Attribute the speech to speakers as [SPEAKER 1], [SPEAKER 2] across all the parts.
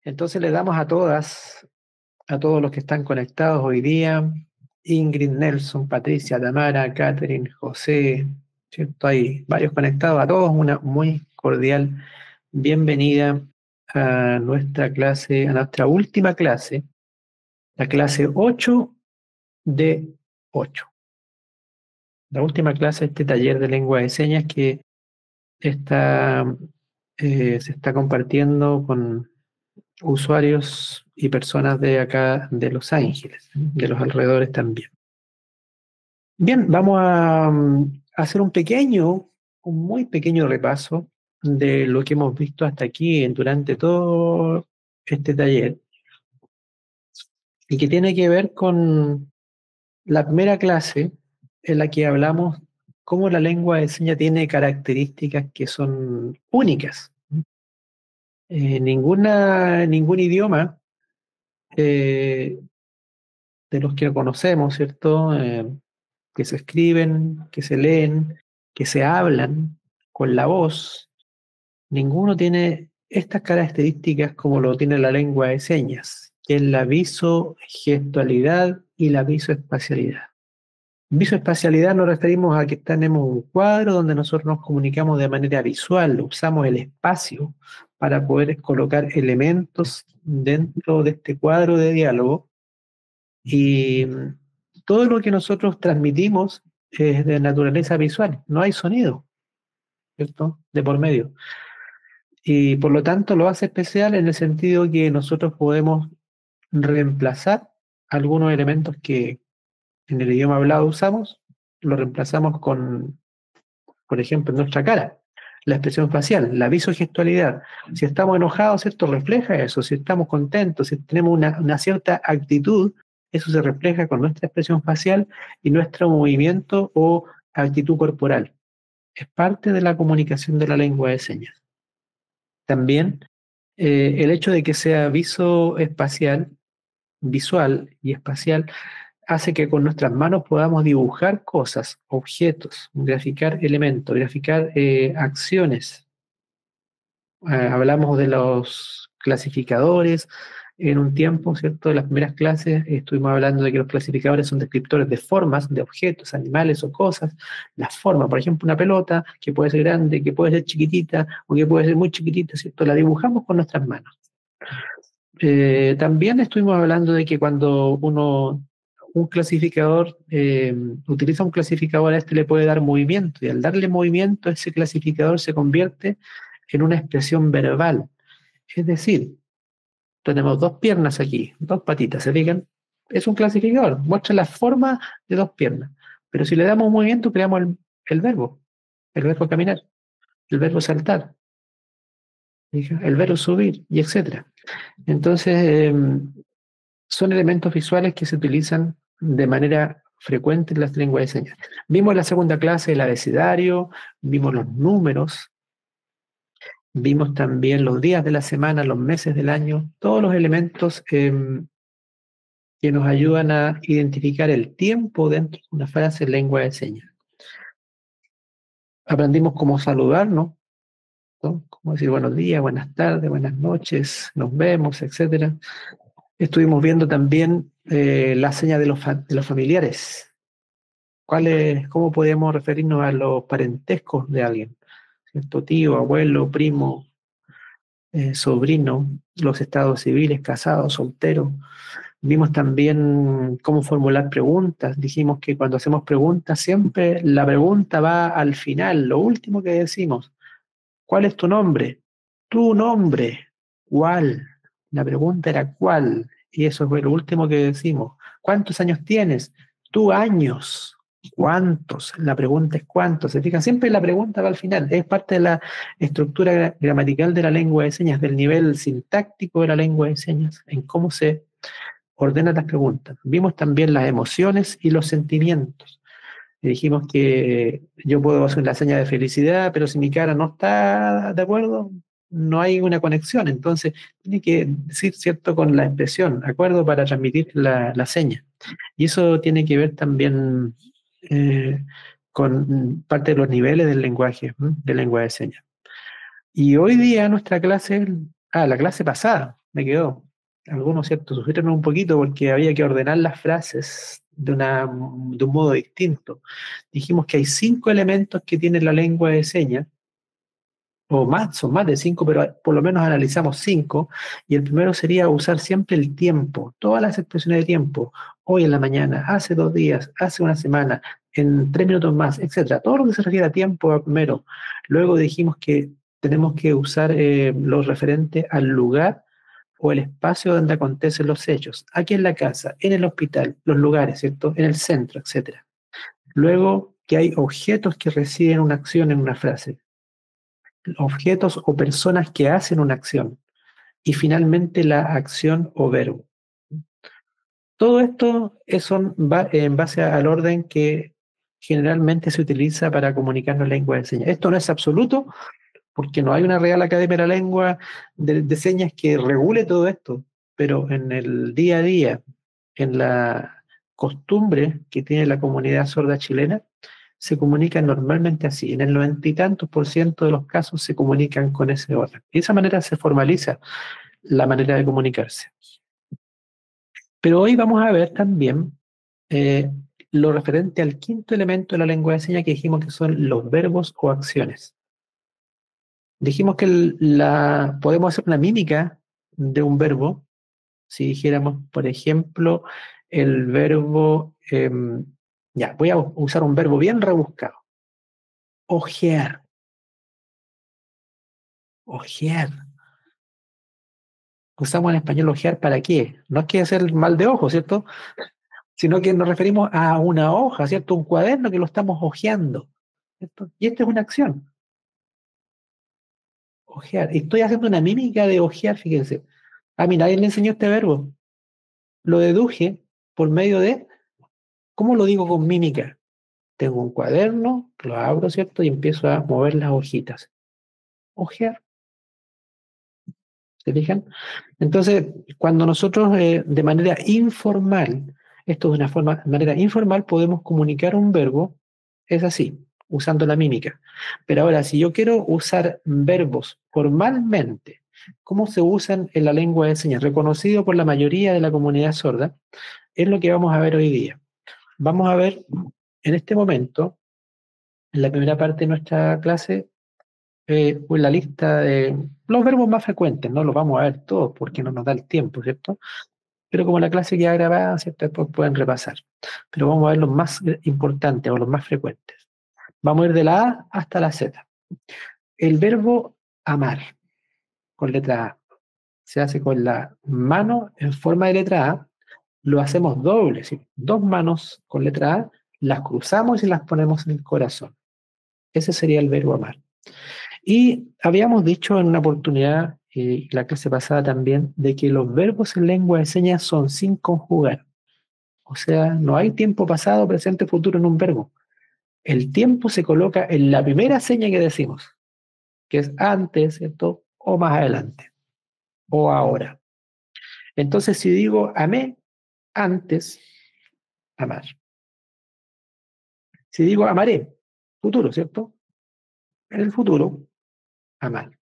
[SPEAKER 1] Entonces le damos a todas, a todos los que están conectados hoy día, Ingrid, Nelson, Patricia, Tamara, Catherine, José, ¿cierto? Hay varios conectados, a todos una muy cordial bienvenida a nuestra clase, a nuestra última clase, la clase 8 de 8. La última clase de este taller de lengua de señas que está, se está compartiendo con usuarios y personas de acá, de Los Ángeles, de los alrededores también. Bien, vamos a hacer un muy pequeño repaso de lo que hemos visto hasta aquí durante todo este taller y que tiene que ver con la primera clase en la que hablamos cómo la lengua de señas tiene características que son únicas. Ningún idioma de los que conocemos, ¿cierto? Que se escriben, que se leen, que se hablan con la voz, ninguno tiene estas características como lo tiene la lengua de señas, que es la visogestualidad y la visoespacialidad. Visoespacialidad nos referimos a que tenemos un cuadro donde nosotros nos comunicamos de manera visual, usamos el espacio para poder colocar elementos dentro de este cuadro de diálogo y todo lo que nosotros transmitimos es de naturaleza visual, no hay sonido, ¿cierto? De por medio. Y por lo tanto lo hace especial en el sentido que nosotros podemos reemplazar algunos elementos que en el idioma hablado usamos, lo reemplazamos con, por ejemplo, en nuestra cara, la expresión facial, la visogestualidad. Si estamos enojados, ¿cierto? Refleja eso. Si estamos contentos, si tenemos una cierta actitud, eso se refleja con nuestra expresión facial y nuestro movimiento o actitud corporal. Es parte de la comunicación de la lengua de señas. También el hecho de que sea visoespacial, visual y espacial, hace que con nuestras manos podamos dibujar cosas, objetos, graficar elementos, graficar acciones. Hablamos de los clasificadores en un tiempo, ¿cierto? De las primeras clases estuvimos hablando de que los clasificadores son descriptores de formas, de objetos, animales o cosas. La forma, por ejemplo, una pelota que puede ser grande, que puede ser chiquitita o que puede ser muy chiquitita, ¿cierto? La dibujamos con nuestras manos. También estuvimos hablando de que cuando un clasificador utiliza un clasificador, a este le puede dar movimiento y al darle movimiento ese clasificador se convierte en una expresión verbal. Es decir, tenemos dos piernas aquí, dos patitas, ¿se fijan? Es un clasificador, muestra la forma de dos piernas. Pero si le damos movimiento, creamos el verbo caminar, el verbo saltar, el verbo subir, y etcétera. Entonces, son elementos visuales que se utilizan de manera frecuente en las lenguas de señas. Vimos en la segunda clase el abecedario, vimos los números, vimos también los días de la semana, los meses del año, todos los elementos que nos ayudan a identificar el tiempo dentro de una frase en lengua de señas. Aprendimos cómo saludarnos, ¿no? Cómo decir buenos días, buenas tardes, buenas noches, nos vemos, etc. Estuvimos viendo también la seña de los familiares. ¿Cómo podemos referirnos a los parentescos de alguien? ¿Cierto? Tío, abuelo, primo, sobrino, los estados civiles, casado, soltero. Vimos también cómo formular preguntas. Dijimos que cuando hacemos preguntas, siempre la pregunta va al final, lo último que decimos. ¿Cuál es tu nombre? Tu nombre. ¿Cuál? La pregunta era ¿cuál? Y eso fue lo último que decimos. ¿Cuántos años tienes? Tu años. ¿Cuántos? La pregunta es ¿cuántos? ¿Se fijan? Siempre la pregunta va al final. Es parte de la estructura gramatical de la lengua de señas, del nivel sintáctico de la lengua de señas, en cómo se ordenan las preguntas. Vimos también las emociones y los sentimientos. Y dijimos que yo puedo hacer la seña de felicidad, pero si mi cara no está de acuerdo, no hay una conexión. Entonces, tiene que decir, ¿cierto?, con la expresión, ¿de acuerdo?, para transmitir la seña. Y eso tiene que ver también con parte de los niveles del lenguaje, de lengua de señas. Y hoy día nuestra clase, la clase pasada, me quedó. Algunos, ¿cierto? Sufrieron un poquito porque había que ordenar las frases de un modo distinto. Dijimos que hay 5 elementos que tiene la lengua de señas, o más, son más de 5, pero por lo menos analizamos 5, y el primero sería usar siempre el tiempo, todas las expresiones de tiempo, hoy en la mañana, hace 2 días, hace una semana, en 3 minutos más, etcétera. Todo lo que se refiere a tiempo va primero. Luego dijimos que tenemos que usar lo referente al lugar o el espacio donde acontecen los hechos, aquí en la casa, en el hospital, los lugares, ¿cierto? En el centro, etcétera. Luego que hay objetos que reciben una acción en una frase, objetos o personas que hacen una acción, y finalmente la acción o verbo. Todo esto en base al orden que generalmente se utiliza para comunicarnos lengua de señas. Esto no es absoluto porque no hay una Real Academia de la Lengua de Señas que regule todo esto, pero en el día a día, en la costumbre que tiene la comunidad sorda chilena, se comunican normalmente así. En el 90 y tantos% de los casos se comunican con ese orden. Y de esa manera se formaliza la manera de comunicarse. Pero hoy vamos a ver también eh, lo referente al quinto elemento de la lengua de señas que dijimos que son los verbos o acciones. Dijimos que podemos hacer una mímica de un verbo si dijéramos, por ejemplo, el verbo, ya, voy a usar un verbo bien rebuscado, ojear, ojear. Usamos en español ojear para qué. No es que hacer mal de ojo, ¿cierto? Sino que nos referimos a una hoja, ¿cierto? Un cuaderno que lo estamos ojeando, ¿cierto? Y esta es una acción, ojear. Y estoy haciendo una mímica de ojear, fíjense. A mí nadie le enseñó este verbo. Lo deduje por medio de, ¿cómo lo digo con mímica? Tengo un cuaderno, lo abro, ¿cierto? Y empiezo a mover las hojitas. Ojear, ¿se fijan? Entonces, cuando nosotros de manera informal, esto de una manera informal, podemos comunicar un verbo, es así, usando la mímica. Pero ahora, si yo quiero usar verbos formalmente, ¿cómo se usan en la lengua de señas? Reconocido por la mayoría de la comunidad sorda, es lo que vamos a ver hoy día. Vamos a ver en este momento, en la primera parte de nuestra clase, pues la lista de los verbos más frecuentes, no los vamos a ver todos porque no nos da el tiempo, ¿cierto? Pero como la clase queda grabada, ¿cierto? Después pueden repasar. Pero vamos a ver los más importantes o los más frecuentes. Vamos a ir de la A hasta la Z. El verbo amar, con letra A, se hace con la mano en forma de letra A, lo hacemos doble, ¿sí? 2 manos con letra A, las cruzamos y las ponemos en el corazón. Ese sería el verbo amar. Y habíamos dicho en una oportunidad, la clase pasada también, de que los verbos en lengua de señas son sin conjugar. O sea, no hay tiempo pasado, presente, futuro en un verbo. El tiempo se coloca en la primera seña que decimos, que es antes, ¿cierto? O más adelante, o ahora. Entonces, si digo amé, antes, amar. Si digo amaré, futuro, ¿cierto? En el futuro, amar.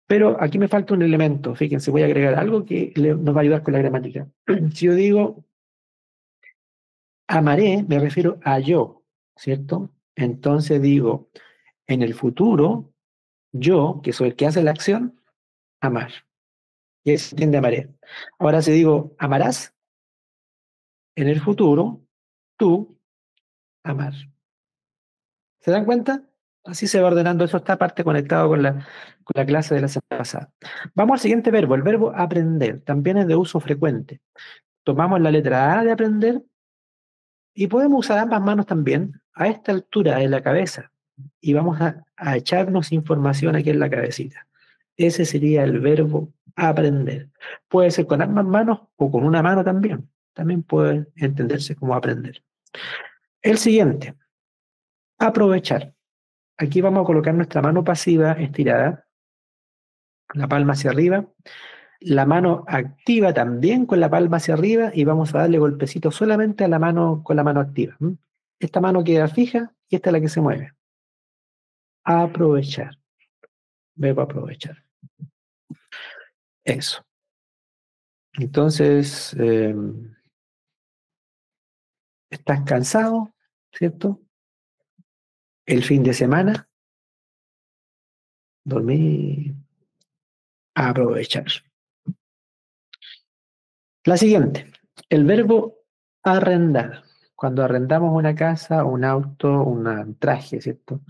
[SPEAKER 1] Pero aquí me falta un elemento, fíjense, voy a agregar algo que nos va a ayudar con la gramática. Si yo digo amaré, me refiero a yo, ¿cierto? Entonces digo, en el futuro, yo, que soy el que hace la acción, amar. Y ahí se entiende amaré. Ahora si digo amarás, en el futuro, tú, amar. ¿Se dan cuenta? Así se va ordenando, eso está parte conectado con la clase de la semana pasada. Vamos al siguiente verbo, el verbo aprender, también es de uso frecuente. Tomamos la letra A de aprender y podemos usar ambas manos también a esta altura de la cabeza y vamos a echarnos información aquí en la cabecita. Ese sería el verbo aprender. Puede ser con ambas manos o con una mano también. También puede entenderse como aprender. El siguiente, aprovechar. Aquí vamos a colocar nuestra mano pasiva estirada, la palma hacia arriba, la mano activa también con la palma hacia arriba y vamos a darle golpecitos solamente a la mano con la mano activa. Esta mano queda fija y esta es la que se mueve. Aprovechar. Verbo aprovechar. Eso. Entonces, estás cansado, ¿cierto? El fin de semana, dormir, aprovechar. La siguiente, el verbo arrendar. Cuando arrendamos una casa, un auto, un traje, ¿cierto?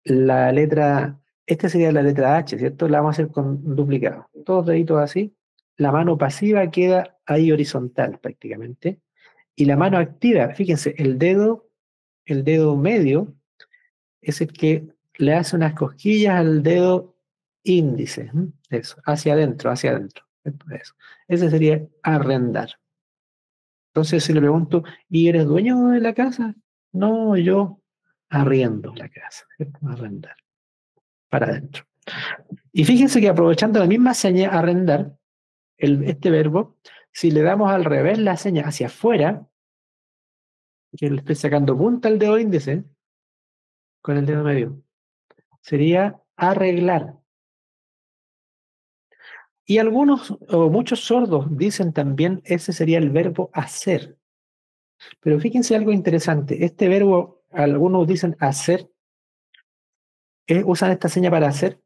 [SPEAKER 1] La letra, esta sería la letra H, ¿cierto? La vamos a hacer con duplicado. Todos deditos así. La mano pasiva queda ahí horizontal prácticamente. Y la mano activa, fíjense, el dedo medio es el que le hace unas cosquillas al dedo índice. Eso, hacia adentro, hacia adentro. Eso. Ese sería arrendar. Entonces, si le pregunto, ¿y eres dueño de la casa? No, yo arriendo la casa, ¿cierto? Arrendar, para adentro. Y fíjense que aprovechando la misma seña arrendar, este verbo, si le damos al revés la seña hacia afuera, que le estoy sacando punta al dedo índice con el dedo medio, sería arreglar. Y algunos o muchos sordos dicen también ese sería el verbo hacer. Pero fíjense algo interesante. Este verbo, algunos dicen hacer, usan esta seña para hacer,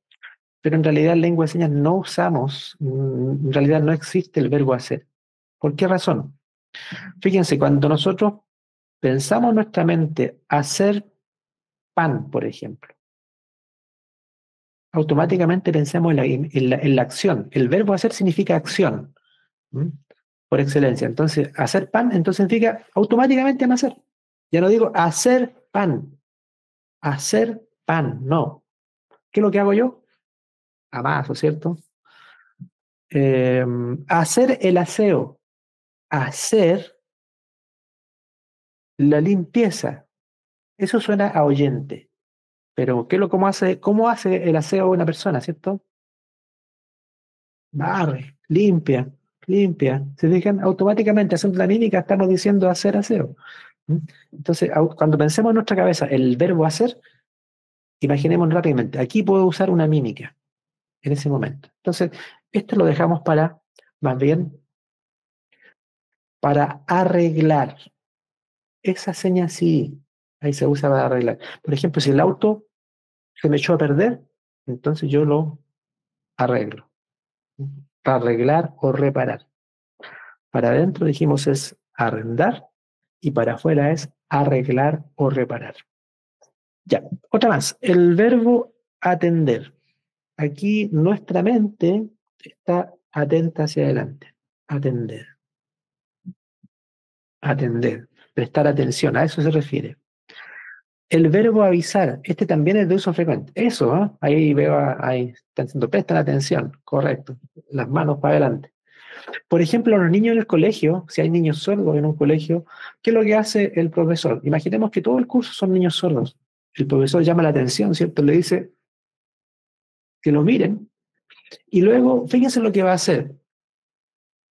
[SPEAKER 1] pero en realidad en lengua de señas no usamos, en realidad no existe el verbo hacer. ¿Por qué razón? Fíjense, cuando nosotros pensamos en nuestra mente hacer pan, por ejemplo, automáticamente pensamos en la acción. El verbo hacer significa acción, ¿m? Por excelencia. Entonces, hacer pan, entonces significa automáticamente amasar. Ya no digo hacer pan, no. ¿Qué es lo que hago yo? Amaso, ¿cierto? Hacer el aseo, hacer la limpieza. Eso suena a oyente, pero cómo hace el aseo una persona, ¿cierto? Barre, limpia, limpia. ¿Se fijan? Automáticamente haciendo la mímica estamos diciendo hacer aseo. ¿Mm? Entonces, cuando pensemos en nuestra cabeza el verbo hacer, imaginemos rápidamente, aquí puedo usar una mímica en ese momento. Entonces, esto lo dejamos para, más bien, para arreglar. Esa seña sí, ahí se usa para arreglar. Por ejemplo, si el auto se me echó a perder, entonces yo lo arreglo. Para arreglar o reparar. Para adentro dijimos es arrendar y para afuera es arreglar o reparar. Ya, otra más. El verbo atender. Aquí nuestra mente está atenta hacia adelante. Atender. Atender. Prestar atención. A eso se refiere. El verbo avisar. Este también es de uso frecuente. Eso, ¿eh? Ahí veo, ahí están diciendo, prestan atención. Correcto. Las manos para adelante. Por ejemplo, los niños en el colegio, si hay niños sordos en un colegio, ¿qué es lo que hace el profesor? Imaginemos que todo el curso son niños sordos. El profesor llama la atención, ¿cierto? Le dice que lo miren y luego, fíjense lo que va a hacer.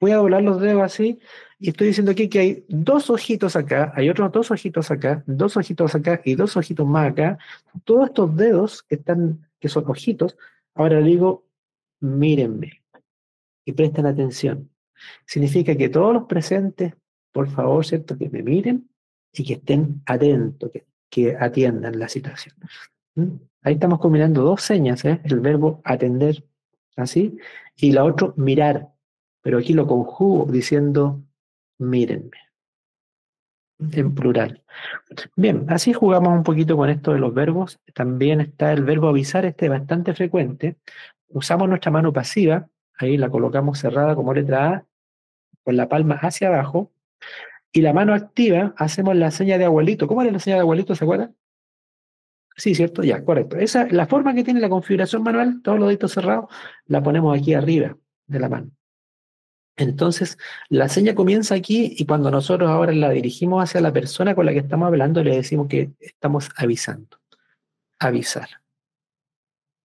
[SPEAKER 1] Voy a doblar los dedos así y estoy diciendo aquí que hay dos ojitos acá, hay otros dos ojitos acá, dos ojitos acá y dos ojitos más acá. Todos estos dedos que son ojitos, ahora digo, mírenme y presten atención. Significa que todos los presentes, por favor, ¿cierto? Que me miren y que estén atentos, que atiendan la situación. ¿Mm? Ahí estamos combinando dos señas, ¿eh? El verbo atender, así, y la otra, mirar. Pero aquí lo conjugo diciendo, mírenme, en plural. Bien, así jugamos un poquito con esto de los verbos. También está el verbo avisar, este es bastante frecuente. Usamos nuestra mano pasiva, ahí la colocamos cerrada como letra A, con la palma hacia abajo, y la mano activa hacemos la seña de abuelito. ¿Cómo era la seña de abuelito, se acuerdan? Sí, ¿cierto? Ya, correcto. Esa, la forma que tiene la configuración manual, todos los deditos cerrados, la ponemos aquí arriba de la mano. Entonces, la seña comienza aquí y cuando nosotros ahora la dirigimos hacia la persona con la que estamos hablando, le decimos que estamos avisando. Avisar,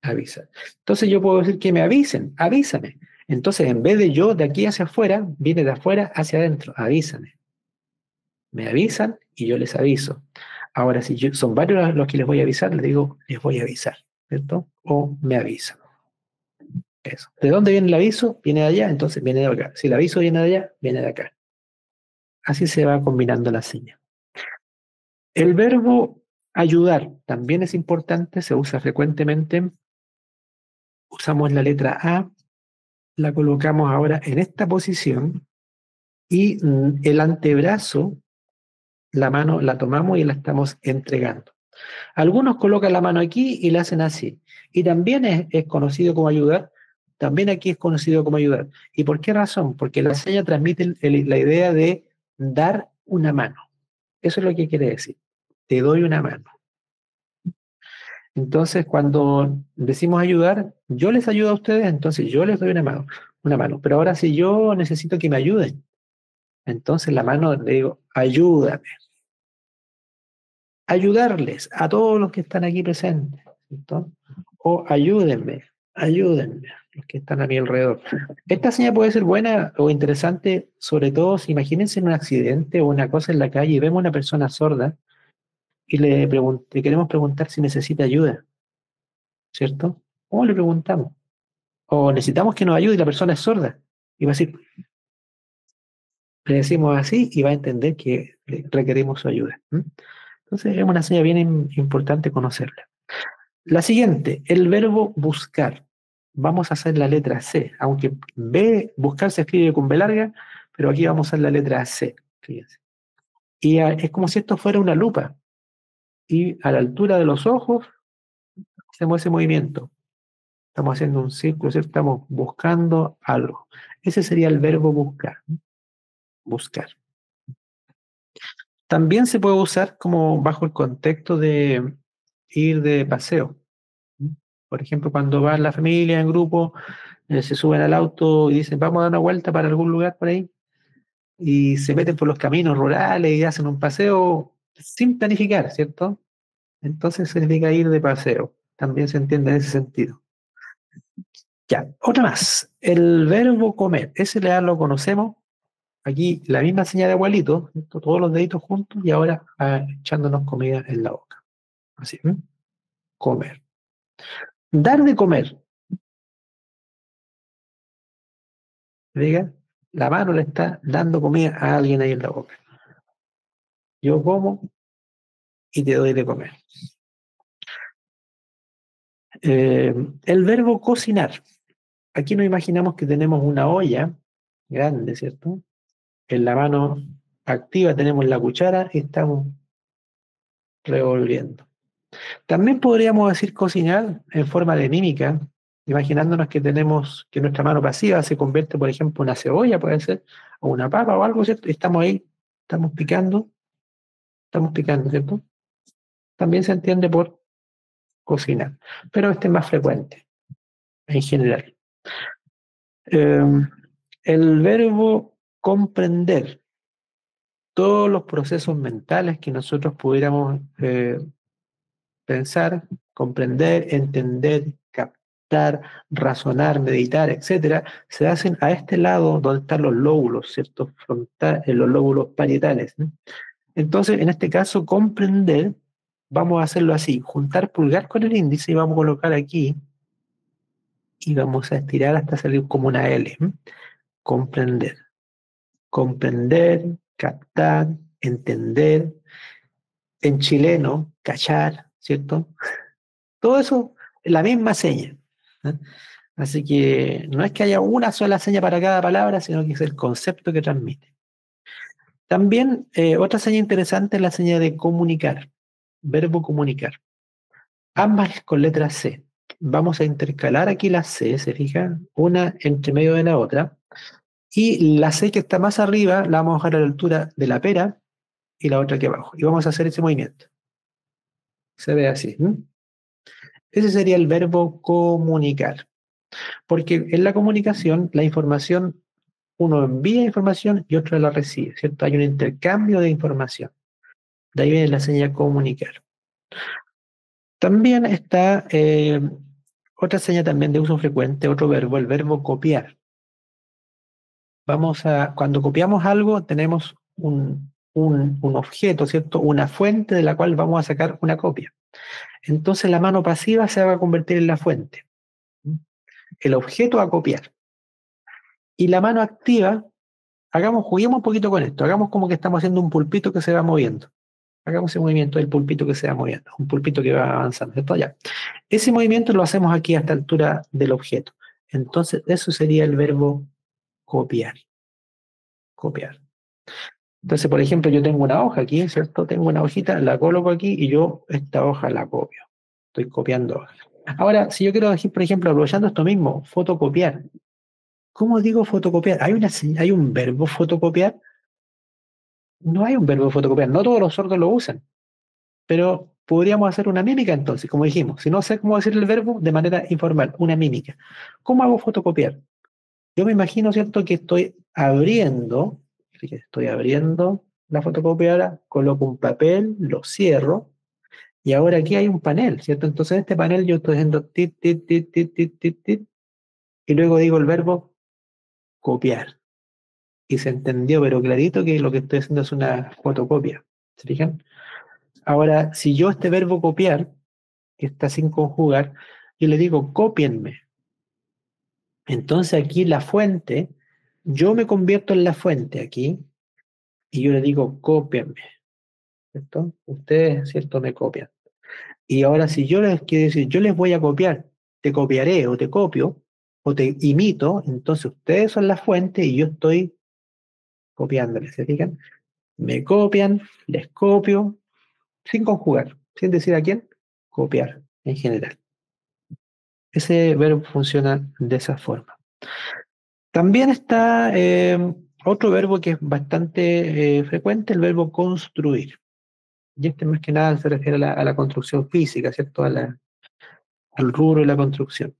[SPEAKER 1] avisar. Entonces yo puedo decir que me avisen, avísame. Entonces, en vez de yo de aquí hacia afuera, viene de afuera hacia adentro, avísame. Me avisan y yo les aviso. Ahora, si son varios los que les voy a avisar, les digo, les voy a avisar, ¿cierto? O me avisan. Eso. ¿De dónde viene el aviso? Viene de allá, entonces viene de acá. Si el aviso viene de allá, viene de acá. Así se va combinando la seña. El verbo ayudar también es importante, se usa frecuentemente. Usamos la letra A, la colocamos ahora en esta posición y el antebrazo, la mano la tomamos y la estamos entregando. Algunos colocan la mano aquí y la hacen así. Y también es conocido como ayudar. También aquí es conocido como ayudar. ¿Y por qué razón? Porque la seña transmite la idea de dar una mano. Eso es lo que quiere decir. Te doy una mano. Entonces, cuando decimos ayudar, yo les ayudo a ustedes, entonces yo les doy una mano, una mano. Pero ahora si yo necesito que me ayuden, entonces la mano le digo, ayúdame. Ayudarles a todos los que están aquí presentes, ¿cierto? O ayúdenme, ayúdenme, los que están a mi alrededor. Esta señal puede ser buena o interesante, sobre todo si imagínense en un accidente o una cosa en la calle y vemos a una persona sorda y le queremos preguntar si necesita ayuda, ¿cierto? ¿Cómo le preguntamos? O necesitamos que nos ayude y la persona es sorda. Y va a decir, le decimos así y va a entender que requerimos su ayuda. Entonces es una señal bien importante conocerla. La siguiente, el verbo buscar. Vamos a hacer la letra C, aunque buscar se escribe con B larga, pero aquí vamos a hacer la letra C, fíjense. Y es como si esto fuera una lupa. Y a la altura de los ojos hacemos ese movimiento. Estamos haciendo un círculo, ¿cierto? Estamos buscando algo. Ese sería el verbo buscar. Buscar. También se puede usar como bajo el contexto de ir de paseo. Por ejemplo, cuando va la familia en grupo, se suben al auto y dicen, vamos a dar una vuelta para algún lugar por ahí, y se meten por los caminos rurales y hacen un paseo sin planificar, ¿cierto? Entonces significa ir de paseo. También se entiende en ese sentido. Ya, otra más. El verbo comer. Ese ya lo conocemos. Aquí la misma señal de abuelito, ¿cierto? Todos los deditos juntos y ahora echándonos comida en la boca. Así, comer. Dar de comer. Diga, la mano le está dando comida a alguien ahí en la boca. Yo como y te doy de comer. El verbo cocinar. Aquí nos imaginamos que tenemos una olla grande, ¿cierto? En la mano activa tenemos la cuchara y estamos revolviendo. También podríamos decir cocinar en forma de mímica, imaginándonos que tenemos que nuestra mano pasiva se convierte, por ejemplo, en una cebolla, puede ser, o una papa o algo, ¿cierto? Y estamos ahí, estamos picando, ¿cierto? También se entiende por cocinar, pero este es más frecuente en general. El verbo comprender, todos los procesos mentales que nosotros pudiéramos pensar, comprender, entender, captar, razonar, meditar, etcétera, se hacen a este lado donde están los lóbulos, ¿cierto? Los lóbulos parietales, ¿no? Entonces, en este caso, comprender, vamos a hacerlo así, juntar pulgar con el índice y vamos a colocar aquí y vamos a estirar hasta salir como una L. Comprender. Comprender, captar, entender, en chileno, cachar, ¿cierto? Todo eso es la misma seña. ¿Eh? Así que no es que haya una sola seña para cada palabra, sino que es el concepto que transmite. También otra seña interesante es la seña de comunicar, verbo comunicar. Ambas con letra C. Vamos a intercalar aquí la C, ¿se fijan? Una entre medio de la otra. Y la C que está más arriba la vamos a dejar a la altura de la pera y la otra aquí abajo. Y vamos a hacer ese movimiento. Se ve así. Ese sería el verbo comunicar. Porque en la comunicación, la información, uno envía información y otro la recibe, ¿cierto? Hay un intercambio de información. De ahí viene la señal comunicar. También está otra señal también de uso frecuente, otro verbo, el verbo copiar. Cuando copiamos algo, tenemos un objeto, ¿cierto? Una fuente de la cual vamos a sacar una copia. Entonces la mano pasiva se va a convertir en la fuente. el objeto a copiar. Y la mano activa, juguemos un poquito con esto, hagamos como que estamos haciendo un pulpito que se va moviendo. Hagamos ese movimiento del pulpito que se va moviendo, un pulpito que va avanzando, ¿cierto? Ya. Ese movimiento lo hacemos aquí a esta altura del objeto. Entonces, eso sería el verbo copiar. Copiar. Entonces, por ejemplo, yo tengo una hoja aquí, ¿cierto? Tengo una hojita, la coloco aquí y yo esta hoja la copio. Estoy copiando hojas. Ahora, si yo quiero decir, por ejemplo, aprovechando esto mismo, fotocopiar. ¿Cómo digo fotocopiar? ¿Hay un verbo fotocopiar? No hay un verbo fotocopiar. No todos los sordos lo usan. Pero podríamos hacer una mímica entonces, como dijimos. Si no sé cómo decir el verbo de manera informal, una mímica. ¿Cómo hago fotocopiar? Yo me imagino, ¿cierto?, que estoy abriendo la fotocopiadora, coloco un papel, lo cierro, y ahora aquí hay un panel, ¿cierto? Entonces en este panel yo estoy haciendo tit, tit, tit, tit, tit, tit, tit, y luego digo el verbo copiar. Y se entendió, pero clarito que lo que estoy haciendo es una fotocopia. ¿Se fijan? Ahora, si yo este verbo copiar, que está sin conjugar, yo le digo cópienme. Entonces aquí la fuente, yo me convierto en la fuente aquí, y yo le digo cópienme, ¿cierto? Ustedes, ¿cierto?, me copian. Y ahora si yo les quiero decir, yo les voy a copiar, te copiaré o te copio, o te imito, entonces ustedes son la fuente y yo estoy copiándoles, ¿se fijan? Me copian, les copio, sin conjugar, sin decir a quién, copiar en general. Ese verbo funciona de esa forma. También está otro verbo que es bastante frecuente, el verbo construir. Y este más que nada se refiere a la construcción física, ¿cierto? Al rubro de la construcción.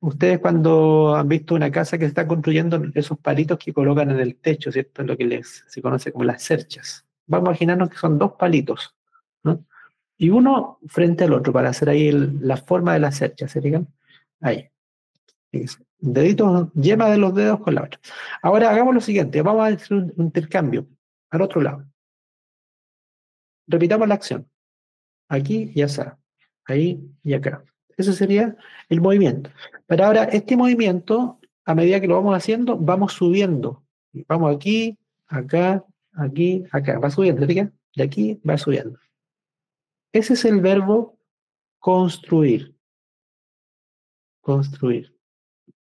[SPEAKER 1] Ustedes cuando han visto una casa que se está construyendo, esos palitos que colocan en el techo, ¿cierto? Lo que se conoce como las cerchas. Vamos a imaginarnos que son dos palitos, ¿no? Y uno frente al otro para hacer ahí la forma de la cercha, ¿se fijan? Ahí. Deditos, yema de los dedos con la otra. Ahora hagamos lo siguiente, vamos a hacer un intercambio al otro lado. Repitamos la acción. Aquí y allá. Ahí y acá. Eso sería el movimiento. Pero ahora, este movimiento, a medida que lo vamos haciendo, vamos subiendo. Vamos aquí, acá, aquí, acá. Va subiendo, ¿fíjate? De aquí va subiendo. Ese es el verbo construir. Construir.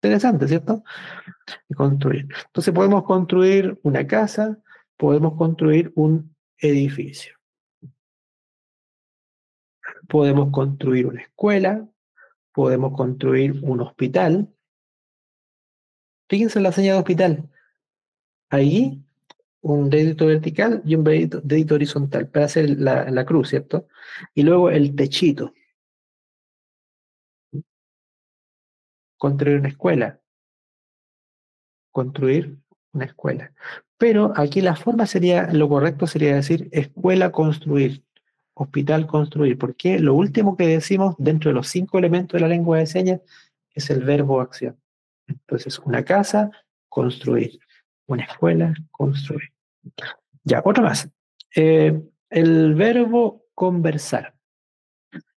[SPEAKER 1] Interesante, ¿cierto? Construir. Entonces podemos construir una casa, podemos construir un edificio, podemos construir una escuela, podemos construir un hospital. Fíjense en la señal de hospital. Ahí un dedito vertical y un dedito horizontal para hacer la cruz, ¿cierto? Y luego el techito. Construir una escuela. Construir una escuela. Pero aquí la forma sería, lo correcto sería decir escuela construir, hospital construir, porque lo último que decimos dentro de los 5 elementos de la lengua de señas es el verbo acción. Entonces, una casa, construir. Una escuela, construir. Ya, otro más. El verbo conversar.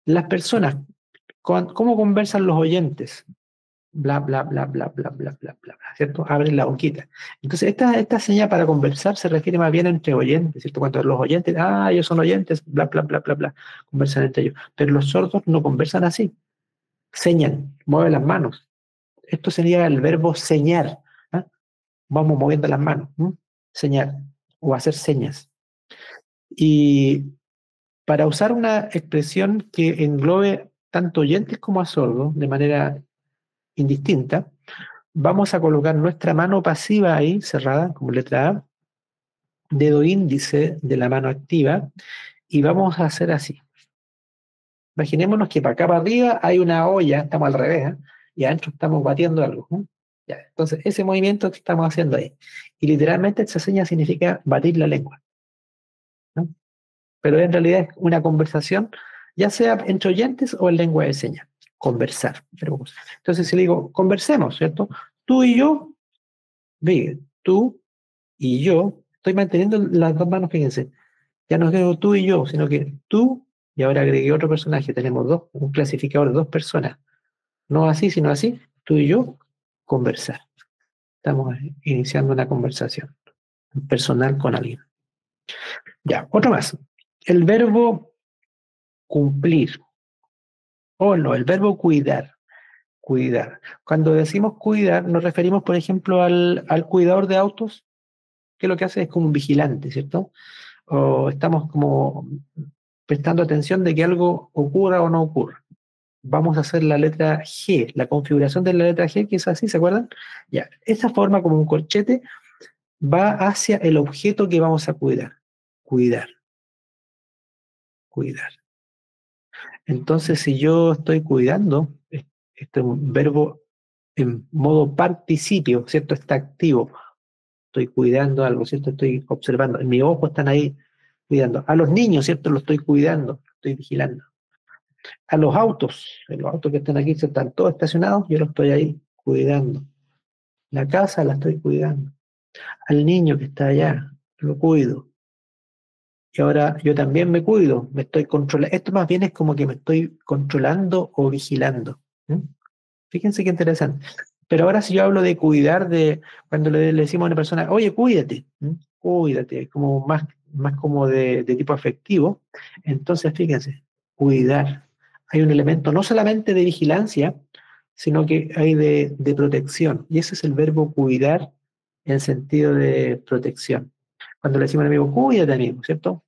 [SPEAKER 1] Las personas, ¿cómo conversan los oyentes? Bla, bla, bla, bla, bla, bla, bla, bla, bla, ¿cierto? Abren la boquita. Entonces, esta señal para conversar se refiere más bien entre oyentes, ¿cierto? Cuando los oyentes, ellos son oyentes, bla, bla, bla, bla, bla, conversan entre ellos. Pero los sordos no conversan así. Señan, mueven las manos. Esto sería el verbo señar. ¿Ah? Vamos moviendo las manos. Señar o hacer señas. Y para usar una expresión que englobe tanto oyentes como a sordos de manera indistinta, vamos a colocar nuestra mano pasiva ahí, cerrada, como letra A, dedo índice de la mano activa, y vamos a hacer así. Imaginémonos que para acá para arriba hay una olla, estamos al revés, ¿eh? Y adentro estamos batiendo algo. Ya, entonces, ese movimiento que estamos haciendo ahí. Y literalmente esa seña significa batir la lengua, ¿no? Pero en realidad es una conversación, ya sea entre oyentes o en lengua de señas. Conversar. Entonces, si le digo, conversemos, ¿cierto? Tú y yo, ve, tú y yo, estoy manteniendo las dos manos, fíjense. Ya no digo tú y yo, sino que tú, y ahora agregué otro personaje. Tenemos un clasificador de dos personas. No así, sino así. tú y yo, conversar. Estamos iniciando una conversación personal con alguien. Ya, otro más. El verbo cumplir. O no, el verbo cuidar. Cuidar. Cuando decimos cuidar, nos referimos, por ejemplo, al cuidador de autos, que lo que hace es como un vigilante, ¿cierto? O estamos como prestando atención de que algo ocurra o no ocurra. Vamos a hacer la letra G, la configuración de la letra G, que es así, ¿se acuerdan? Ya, esa forma como un corchete va hacia el objeto que vamos a cuidar. Cuidar, cuidar. Entonces, si yo estoy cuidando, este es un verbo en modo participio, ¿cierto? Está activo. Estoy cuidando algo, ¿cierto? Estoy observando. Mis ojos están ahí cuidando. A los niños, ¿cierto? Los estoy cuidando, estoy vigilando. A los autos que están aquí, están todos estacionados, yo los estoy ahí cuidando. La casa la estoy cuidando. Al niño que está allá, lo cuido. Y ahora yo también me cuido, me estoy controlando. Esto más bien es como que me estoy controlando o vigilando. ¿Mm? Fíjense qué interesante. Pero ahora si yo hablo de cuidar, de cuando le decimos a una persona, oye, cuídate, cuídate, como más como de tipo afectivo, entonces fíjense, cuidar. Hay un elemento no solamente de vigilancia, sino que hay de protección. Y ese es el verbo cuidar en sentido de protección. Cuando le decimos a un amigo, cuídate, amigo, ¿cierto?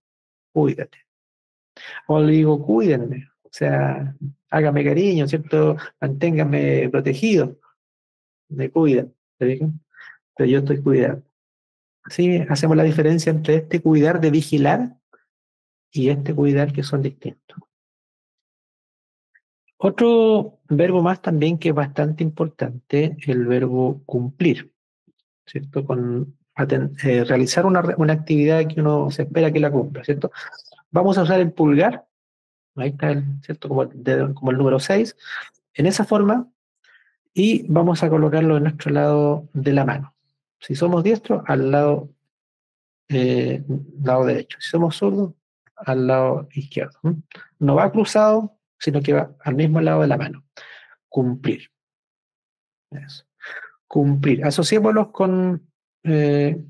[SPEAKER 1] Cuídate. O le digo, cuídenme, o sea, hágame cariño, ¿cierto? Manténgame protegido, me cuidan, ¿te fijan? Pero yo estoy cuidando. Así hacemos la diferencia entre este cuidar de vigilar y este cuidar que son distintos. Otro verbo más también que es bastante importante, el verbo cumplir, ¿cierto? Realizar una actividad que uno se espera que la cumpla, ¿cierto? Vamos a usar el pulgar, ahí está, ¿cierto? Como el número 6, en esa forma, y vamos a colocarlo en nuestro lado de la mano. Si somos diestros, al lado derecho. Si somos zurdos, al lado izquierdo. No va cruzado, sino que va al mismo lado de la mano. Cumplir. Eso. Cumplir. Asociémoslos con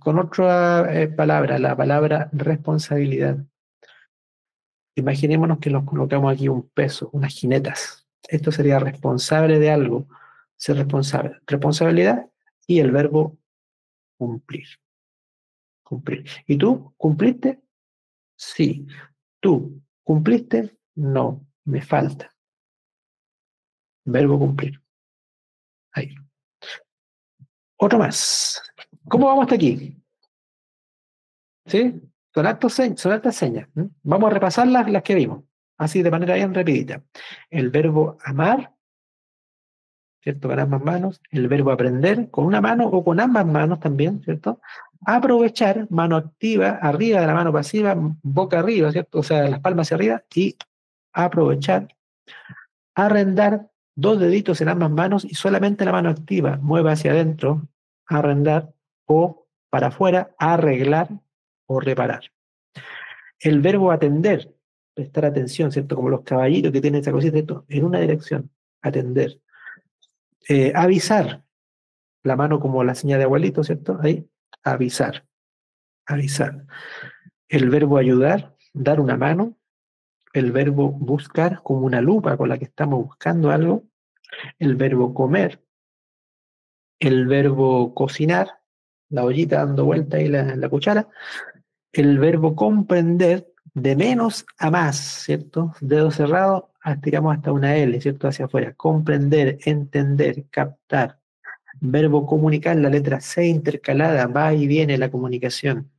[SPEAKER 1] otra palabra, la palabra responsabilidad. Imaginémonos que nos colocamos aquí un peso, unas jinetas. Esto sería responsable de algo, ser responsable. Responsabilidad y el verbo cumplir. Cumplir. ¿Y tú cumpliste? Sí. ¿Tú cumpliste? No, me falta. Verbo cumplir. Ahí. Otro más. ¿Cómo vamos hasta aquí? ¿Sí? Son altas señas. Vamos a repasar las que vimos. Así de manera bien rapidita. El verbo amar, ¿cierto? Con ambas manos. El verbo aprender, con una mano o con ambas manos también, ¿cierto? Aprovechar, mano activa, arriba de la mano pasiva, boca arriba, ¿cierto? O sea, las palmas hacia arriba y aprovechar. Arrendar, dos deditos en ambas manos y solamente la mano activa mueve hacia adentro, arrendar, o para afuera, arreglar o reparar. El verbo atender, prestar atención, ¿cierto? Como los caballitos que tienen esa cosita, esto, en una dirección, atender. Avisar, la mano como la señal de abuelito, ¿cierto? Ahí, avisar, avisar. El verbo ayudar, dar una mano. El verbo buscar, como una lupa con la que estamos buscando algo. El verbo comer, el verbo cocinar, la ollita dando vuelta ahí la cuchara, el verbo comprender, de menos a más, ¿cierto? Dedo cerrado, estiramos hasta una L, ¿cierto? Hacia afuera. Comprender, entender, captar. Verbo comunicar, la letra C intercalada, va y viene la comunicación.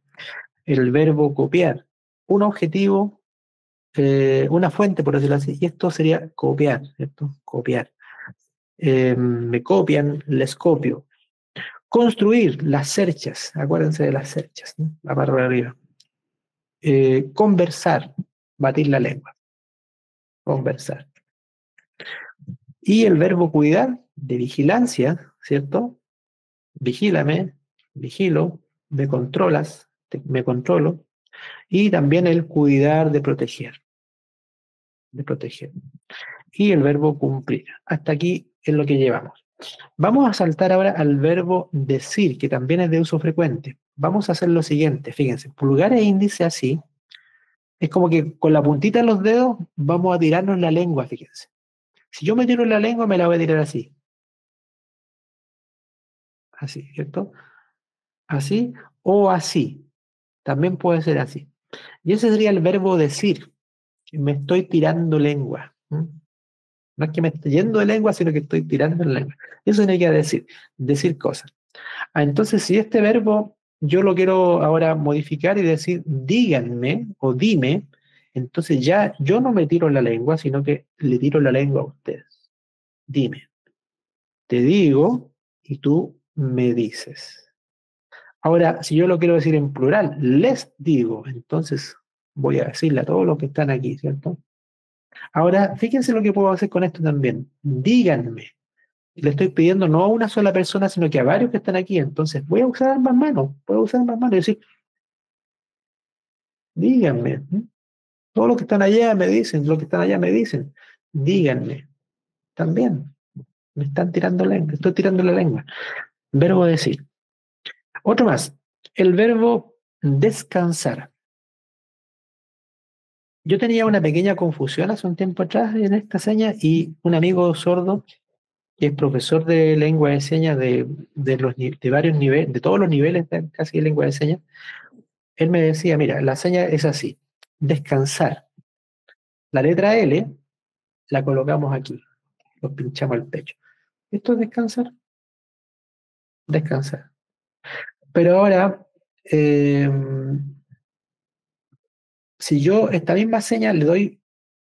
[SPEAKER 1] El verbo copiar, un objetivo, una fuente, por decirlo así, y esto sería copiar, ¿cierto? Copiar. Me copian, les copio. Construir las cerchas, acuérdense de las cerchas, ¿no? La barra de arriba. Conversar, batir la lengua, conversar. Y el verbo cuidar, de vigilancia, ¿cierto? Vigílame, vigilo, me controlas, me controlo. Y también el cuidar de proteger, de proteger. Y el verbo cumplir. Hasta aquí es lo que llevamos. Vamos a saltar ahora al verbo decir, que también es de uso frecuente. Vamos a hacer lo siguiente, fíjense, pulgar e índice así. Es como que con la puntita de los dedos vamos a tirarnos la lengua, fíjense. Si yo me tiro la lengua, me la voy a tirar así. Así, ¿cierto? Así o así. También puede ser así. Y ese sería el verbo decir. Me estoy tirando lengua. No es que me esté yendo de lengua, sino que estoy tirando la lengua. Eso significa decir, decir cosas. Entonces, si este verbo yo lo quiero ahora modificar y decir díganme o dime, entonces ya yo no me tiro la lengua, sino que le tiro la lengua a ustedes. Dime, te digo y tú me dices. Ahora, si yo lo quiero decir en plural, les digo, entonces voy a decirle a todos los que están aquí, ¿cierto? Ahora, fíjense lo que puedo hacer con esto también. Díganme. Le estoy pidiendo no a una sola persona, sino que a varios que están aquí. Entonces, voy a usar ambas manos. Puedo usar ambas manos y decir, díganme. Todos los que están allá me dicen, los que están allá me dicen, díganme. También. Me están tirando lengua. Estoy tirando la lengua. Verbo decir. Otro más. El verbo descansar. Yo tenía una pequeña confusión hace un tiempo atrás en esta seña y un amigo sordo que es profesor de lengua de señas de varios niveles, de todos los niveles casi de lengua de señas, él me decía, mira, la seña es así, descansar. La letra L la colocamos aquí, lo pinchamos al pecho. Esto es descansar, descansar. Pero ahora, eh, si yo esta misma seña le doy,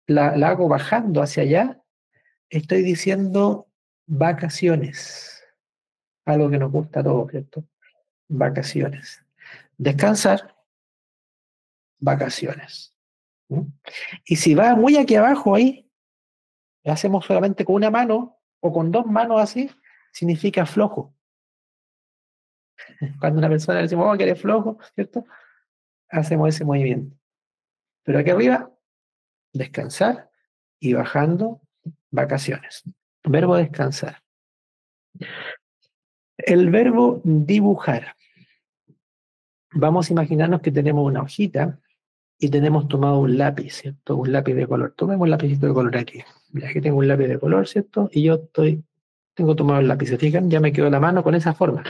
[SPEAKER 1] la hago bajando hacia allá, estoy diciendo vacaciones, algo que nos gusta a todos, ¿cierto? Vacaciones. Descansar, vacaciones. ¿Mm? Y si va muy aquí abajo ahí, lo hacemos solamente con una mano o con dos manos así, significa flojo. Cuando una persona le decimos, oh, que eres flojo, ¿cierto? Hacemos ese movimiento. Pero aquí arriba, descansar y bajando, vacaciones. Verbo descansar. El verbo dibujar. Vamos a imaginarnos que tenemos una hojita y tenemos tomado un lápiz, ¿cierto? Un lápiz de color. Tomemos un lapicito de color aquí. Aquí tengo un lápiz de color, ¿cierto? Y yo tengo tomado el lápiz. ¿Se fijan? Ya me quedó la mano con esa forma.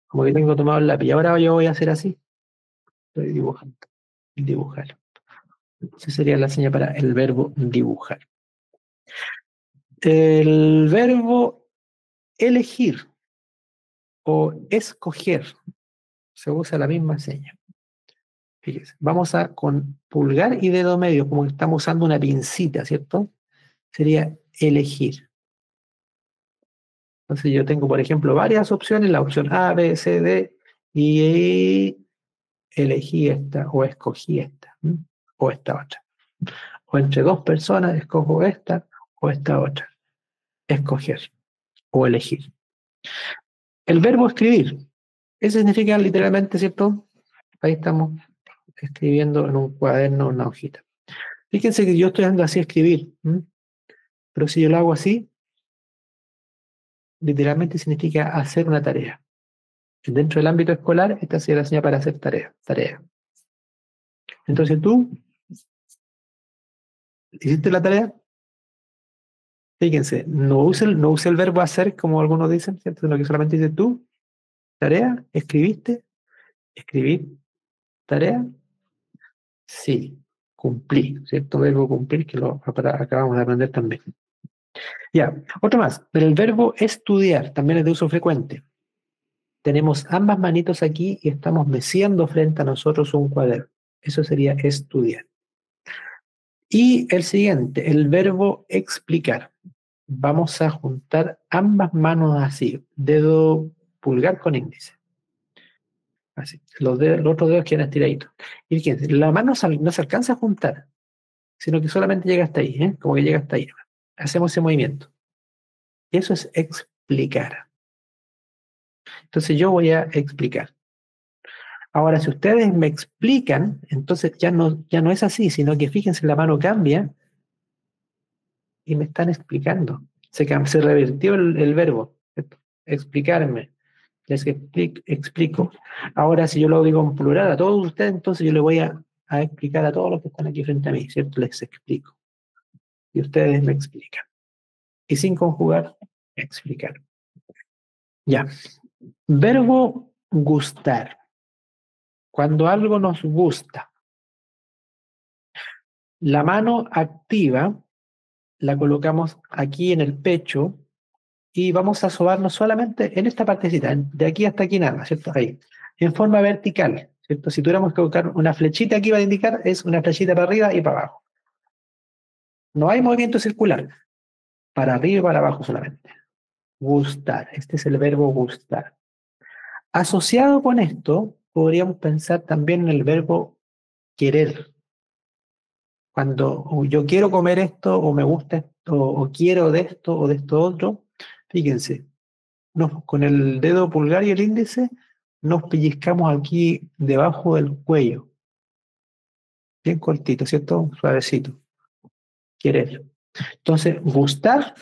[SPEAKER 1] Como que tengo tomado el lápiz. Y ahora yo voy a hacer así. Estoy dibujando. Dibujar. Esa sería la señal para el verbo dibujar. El verbo elegir o escoger se usa la misma seña. Fíjense, vamos a con pulgar y dedo medio, como que estamos usando una pincita, ¿cierto? Sería elegir. Entonces yo tengo, por ejemplo, varias opciones, la opción A, B, C, D, y elegí esta o escogí esta, o esta otra. O entre dos personas escojo esta o esta otra. Escoger o elegir. El verbo escribir, ese significa literalmente, ¿cierto? Ahí estamos escribiendo en un cuaderno, una hojita. Fíjense que yo estoy dando así a escribir, pero si yo lo hago así, literalmente significa hacer una tarea. Dentro del ámbito escolar, esta sería la señal para hacer tarea. Tarea. Entonces tú, ¿hiciste la tarea? Fíjense, no use el verbo hacer como algunos dicen, ¿cierto? Sino que solamente dices tú, tarea, escribiste, escribir, tarea, sí, cumplí, ¿cierto? Verbo cumplir que lo acabamos de aprender también. Ya, otro más. Pero el verbo estudiar también es de uso frecuente. Tenemos ambas manitos aquí y estamos meciendo frente a nosotros un cuaderno. Eso sería estudiar. Y el siguiente, el verbo explicar. Vamos a juntar ambas manos así, dedo pulgar con índice. Así. Los otros dedos quedan estiraditos. Y fíjense, la mano no se alcanza a juntar, sino que solamente llega hasta ahí, como que llega hasta ahí. Hacemos ese movimiento. Y eso es explicar. Entonces yo voy a explicar. Ahora, si ustedes me explican, entonces ya no es así, sino que fíjense, la mano cambia y me están explicando. Se revirtió el verbo. explicarme, les explico. Ahora, si yo lo digo en plural a todos ustedes, entonces yo les voy a explicar a todos los que están aquí frente a mí, ¿cierto? Les explico. Y ustedes me explican. Y sin conjugar, explicar. Ya. Verbo gustar. Cuando algo nos gusta, la mano activa la colocamos aquí en el pecho y vamos a sobarnos solamente en esta partecita, de aquí hasta aquí nada, ¿cierto? Ahí, en forma vertical, ¿cierto? Si tuviéramos que colocar una flechita aquí va a indicar, es una flechita para arriba y para abajo. No hay movimiento circular, para arriba y para abajo solamente. Gustar, este es el verbo gustar. Asociado con esto, podríamos pensar también en el verbo querer. Cuando yo quiero comer esto, o me gusta esto, o quiero de esto otro, fíjense, con el dedo pulgar y el índice nos pellizcamos aquí debajo del cuello. Bien cortito, ¿cierto? Suavecito. Querer. Entonces, gustar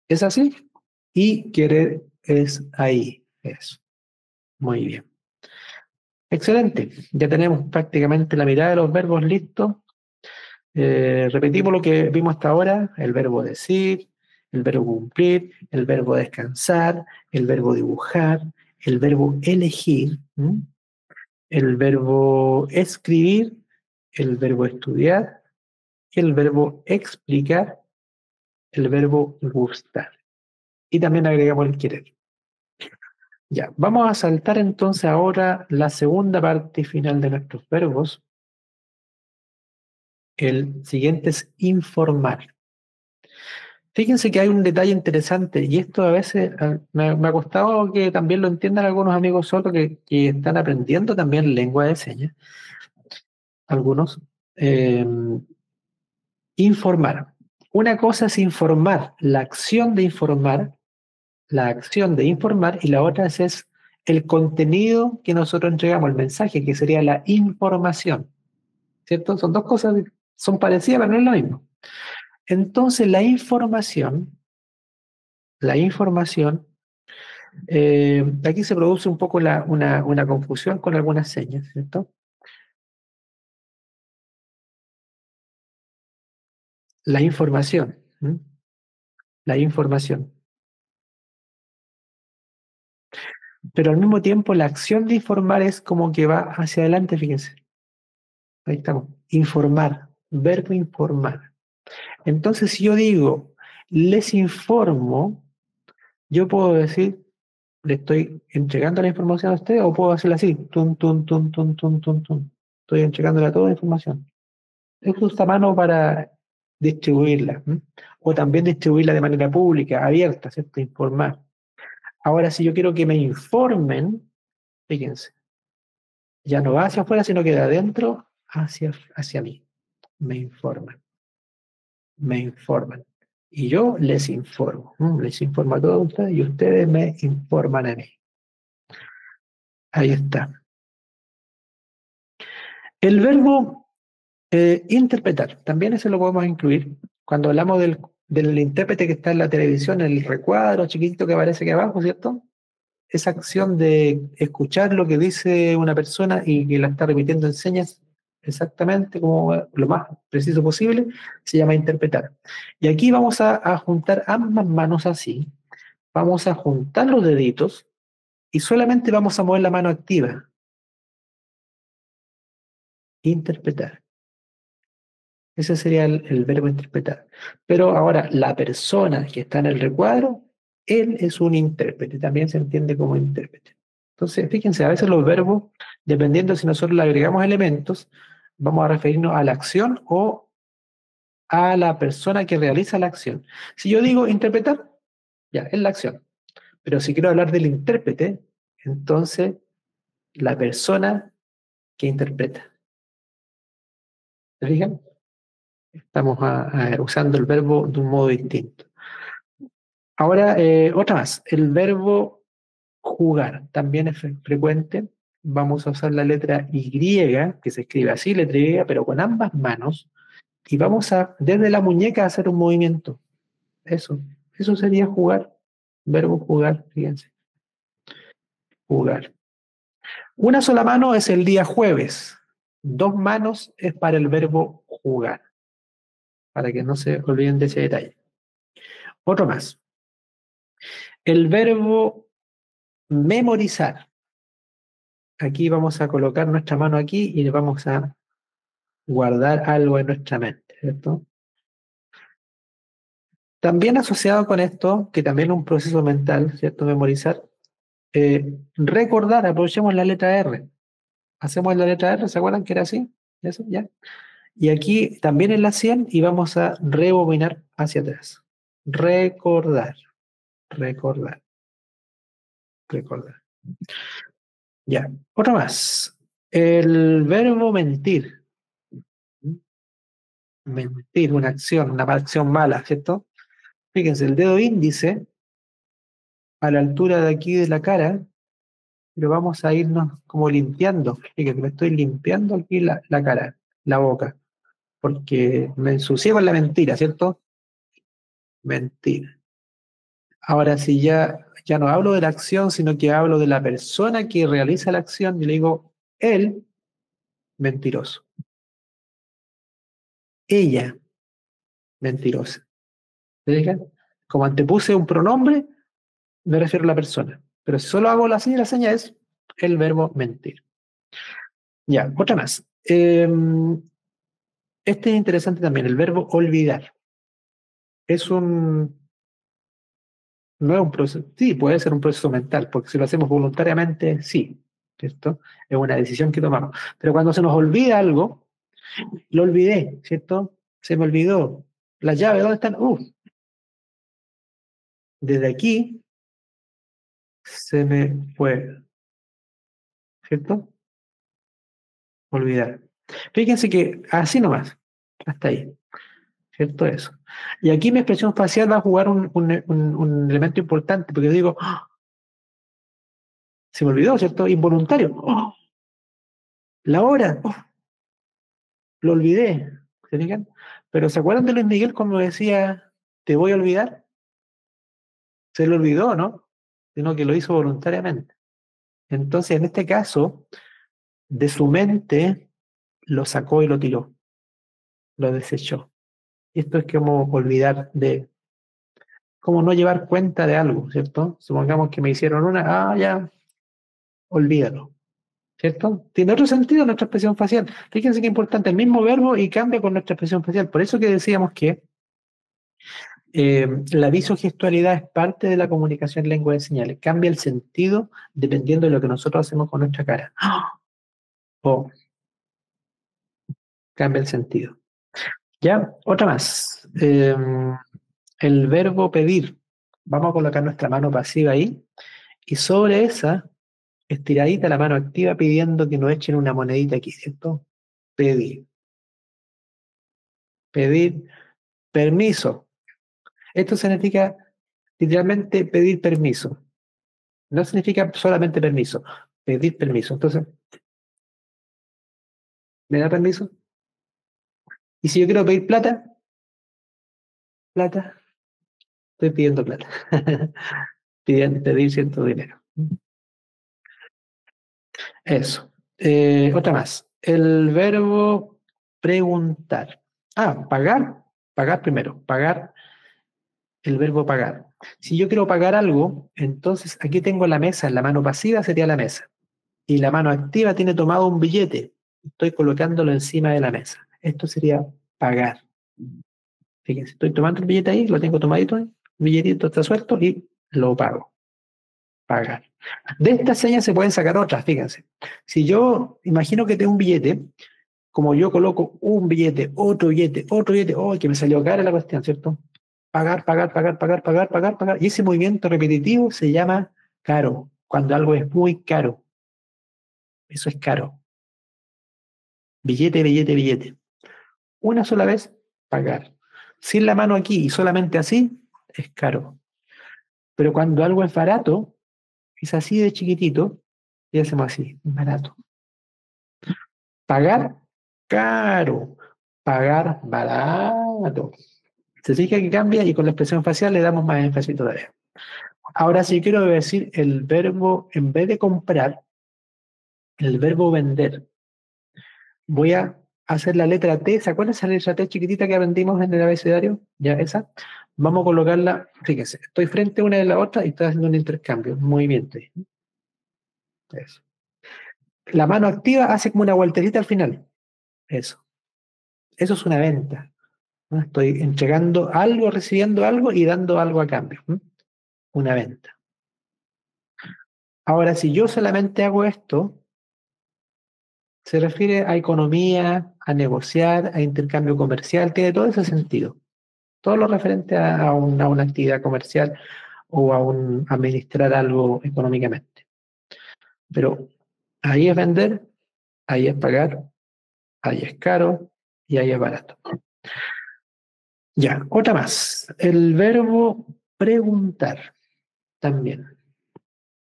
[SPEAKER 1] es así y querer es ahí. Eso. Muy bien. Excelente. Ya tenemos prácticamente la mitad de los verbos listos. Repetimos lo que vimos hasta ahora: el verbo decir, el verbo cumplir, el verbo descansar, el verbo dibujar, el verbo elegir, el verbo escribir, el verbo estudiar, el verbo explicar, el verbo gustar. Y también agregamos el querer. Ya, vamos a saltar entonces ahora la segunda parte final de nuestros verbos. El siguiente es informar. Fíjense que hay un detalle interesante, y esto a veces me ha costado que también lo entiendan algunos amigos sordos que están aprendiendo también lengua de señas, algunos. Informar. Una cosa es informar, la acción de informar, y la otra es el contenido que nosotros entregamos, el mensaje, que sería la información. ¿Cierto? Son dos cosas, son parecidas, pero no es lo mismo. Entonces, la información, aquí se produce un poco una confusión con algunas señas, ¿cierto? La información, ¿m? La información. Pero al mismo tiempo la acción de informar es como que va hacia adelante, fíjense. Ahí estamos. Informar, verbo informar. Entonces, si yo digo, les informo, yo puedo decir, le estoy entregando la información a ustedes, o puedo hacerla así, tun, tun, tun, tun, tun, tun, tun. Estoy entregándole toda la información. Uso esta mano para distribuirla, ¿m? O también distribuirla de manera pública, abierta, ¿cierto? Informar. Ahora, si yo quiero que me informen, fíjense, ya no va hacia afuera, sino que de adentro hacia mí. Me informan, me informan. Y yo les informo, les informo a todos ustedes y ustedes me informan a mí. Ahí está. El verbo interpretar, también eso lo podemos incluir. Cuando hablamos del intérprete que está en la televisión, el recuadro chiquitito que aparece aquí abajo, ¿cierto? Esa acción de escuchar lo que dice una persona y que la está repitiendo en señas exactamente como lo más preciso posible, se llama interpretar. Y aquí vamos a juntar ambas manos así, vamos a juntar los deditos y solamente vamos a mover la mano activa. Interpretar. Ese sería el verbo interpretar. Pero ahora, la persona que está en el recuadro, él es un intérprete, también se entiende como intérprete. Entonces, fíjense, a veces los verbos, dependiendo si nosotros le agregamos elementos, vamos a referirnos a la acción o a la persona que realiza la acción. Si yo digo interpretar, ya, es la acción. Pero si quiero hablar del intérprete, entonces la persona que interpreta. ¿Se fijan? Estamos usando el verbo de un modo distinto. Ahora, otra más. El verbo jugar también es frecuente. Vamos a usar la letra Y, que se escribe así, letra Y, pero con ambas manos. Y vamos a, desde la muñeca, hacer un movimiento. Eso sería jugar. Verbo jugar, fíjense. jugar. Una sola mano es el día jueves. 2 manos es para el verbo jugar. Para que no se olviden de ese detalle. Otro más. El verbo memorizar. Aquí vamos a colocar nuestra mano aquí y vamos a guardar algo en nuestra mente, ¿cierto? También asociado con esto, que también es un proceso mental, ¿cierto? Memorizar. Recordar, aprovechemos la letra R. Hacemos la letra R, ¿se acuerdan que era así? Eso, ya. Y aquí también en la 100 y vamos a rebobinar hacia atrás. Recordar, recordar, recordar. Ya, otra más. El verbo mentir. Mentir, una acción, una acción mala, ¿cierto? Fíjense, el dedo índice a la altura de aquí de la cara, lo vamos a irnos como limpiando. Fíjense, me estoy limpiando aquí la cara, la boca, porque me ensucié con la mentira, ¿cierto? Mentir. Ahora, si ya no hablo de la acción, sino que hablo de la persona que realiza la acción, y le digo, él, mentiroso. Ella, mentirosa. ¿Se fijan? Como antepuse un pronombre, me refiero a la persona. Pero si solo hago la seña es el verbo mentir. Ya, otra más. Este es interesante también, el verbo olvidar. Es un, no es un proceso, sí, puede ser un proceso mental, porque si lo hacemos voluntariamente, sí, ¿cierto? Es una decisión que tomamos. Pero cuando se nos olvida algo, lo olvidé, ¿cierto? Se me olvidó. Las llaves, ¿dónde están? Desde aquí se me fue, ¿cierto? Olvidar. Fíjense que así nomás, hasta ahí, ¿cierto? Eso. Y aquí mi expresión facial va a jugar un elemento importante, porque digo, ¡ah! Se me olvidó, ¿cierto? Involuntario. ¡Oh! La hora, ¡oh! Lo olvidé. ¿Se fijan? Pero ¿se acuerdan de Luis Miguel cuando decía, te voy a olvidar? Se lo olvidó, ¿no? Sino que lo hizo voluntariamente. Entonces, en este caso, de su mente lo sacó y lo tiró, lo desechó. Esto es como olvidar como no llevar cuenta de algo, ¿cierto? Supongamos que me hicieron ya, olvídalo, ¿cierto? Tiene otro sentido nuestra expresión facial. Fíjense qué importante, el mismo verbo y cambia con nuestra expresión facial. Por eso que decíamos que la visogestualidad es parte de la comunicación lengua de señales. Cambia el sentido dependiendo de lo que nosotros hacemos con nuestra cara. O cambia el sentido. Ya, otra más. El verbo pedir. Vamos a colocar nuestra mano pasiva ahí y sobre esa, estiradita la mano activa pidiendo que nos echen una monedita aquí, ¿cierto? Pedir. Pedir permiso. Esto significa literalmente pedir permiso. No significa solamente permiso, pedir permiso. Entonces, ¿me da permiso? Y si yo quiero pedir plata, plata, estoy pidiendo plata. Pedir cierto dinero. Eso. Otra más. El verbo preguntar. Pagar. Pagar primero. Pagar, el verbo pagar. Si yo quiero pagar algo, entonces aquí tengo la mesa. La mano pasiva sería la mesa. Y la mano activa tiene tomado un billete. Estoy colocándolo encima de la mesa. Esto sería pagar. Fíjense, estoy tomando el billete ahí, lo tengo tomadito, el billetito está suelto y lo pago. Pagar. De estas señas se pueden sacar otras, fíjense. Si yo imagino que tengo un billete, como yo coloco un billete, otro billete, ¡oh, que me salió cara la cuestión, ¿cierto? Pagar, pagar, pagar, pagar, pagar, pagar, pagar. Y ese movimiento repetitivo se llama caro, cuando algo es muy caro. Eso es caro. Billete, billete, billete. Una sola vez, pagar. Sin la mano aquí y solamente así, es caro. Pero cuando algo es barato, es así de chiquitito, y hacemos así, barato. Pagar, caro. Pagar, barato. Se fija que cambia y con la expresión facial le damos más énfasis todavía. Ahora sí quiero decir el verbo, en vez de comprar, el verbo vender. Voy a hacer la letra T. ¿Se acuerdan esa letra T chiquitita que aprendimos en el abecedario? Ya, esa. Vamos a colocarla, fíjense, estoy frente a una de la otra y estoy haciendo un intercambio, un movimiento. Eso. La mano activa hace como una vueltecita al final. Eso. Eso es una venta, ¿no? Estoy entregando algo, recibiendo algo y dando algo a cambio, ¿no? Una venta. Ahora, si yo solamente hago esto, se refiere a economía, a negociar, a intercambio comercial, tiene todo ese sentido. Todo lo referente a una actividad comercial o a administrar algo económicamente. Pero ahí es vender, ahí es pagar, ahí es caro y ahí es barato. Ya, otra más. El verbo preguntar también.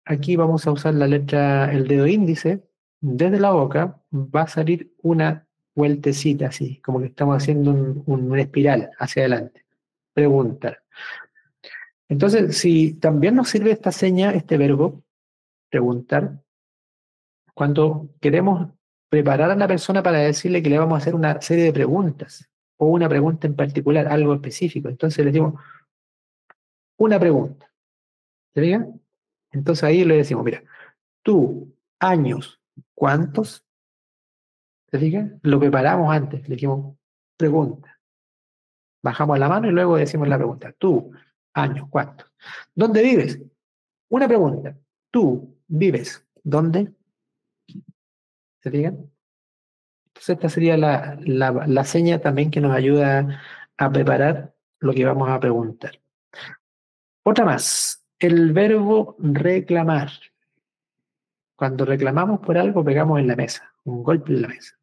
[SPEAKER 1] Aquí vamos a usar la letra, el dedo índice. Desde la boca va a salir una vueltecita así, como que estamos haciendo una espiral hacia adelante. Preguntar. Entonces, si también nos sirve esta seña, este verbo, preguntar, cuando queremos preparar a la persona para decirle que le vamos a hacer una serie de preguntas o una pregunta en particular, algo específico. Entonces le decimos una pregunta. ¿Se fijan? Entonces ahí le decimos, mira, tú, años, ¿cuántos? ¿Se fijan? Lo preparamos antes, le dijimos pregunta. Bajamos la mano y luego decimos la pregunta. Tú, años, ¿cuántos? ¿Dónde vives? Una pregunta. Tú vives, ¿dónde? ¿Se fijan? Entonces esta sería la seña también que nos ayuda a preparar lo que vamos a preguntar. Otra más, el verbo reclamar. Cuando reclamamos por algo, pegamos en la mesa, un golpe en la mesa.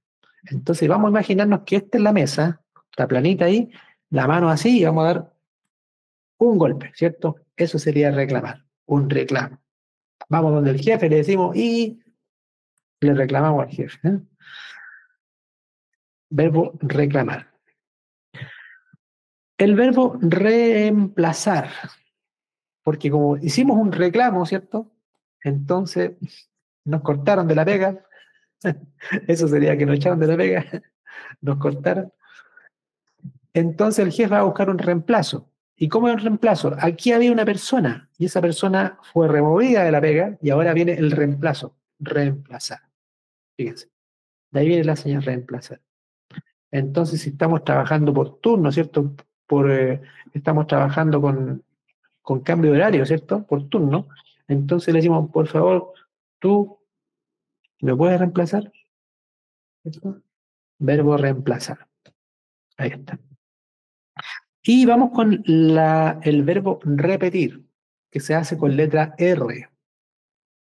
[SPEAKER 1] Entonces vamos a imaginarnos que esta es la mesa, está planita ahí, la mano así y vamos a dar un golpe, ¿cierto? Eso sería reclamar, un reclamo. Vamos donde el jefe, le decimos y le reclamamos al jefe, ¿eh? Verbo reclamar. El verbo reemplazar, porque como hicimos un reclamo, ¿cierto? Entonces nos cortaron de la pega, eso sería que nos echaron de la pega, nos cortaron. Entonces el jefe va a buscar un reemplazo. ¿Y cómo es un reemplazo? Aquí había una persona y esa persona fue removida de la pega y ahora viene el reemplazo, reemplazar. Fíjense, de ahí viene la señal reemplazar. Entonces, si estamos trabajando por turno, ¿cierto? Estamos trabajando con cambio de horario, ¿cierto? Por turno. Entonces le decimos, por favor, tú me puedes reemplazar. ¿Cierto? Verbo reemplazar. Ahí está. Y vamos con el verbo repetir, que se hace con letra R.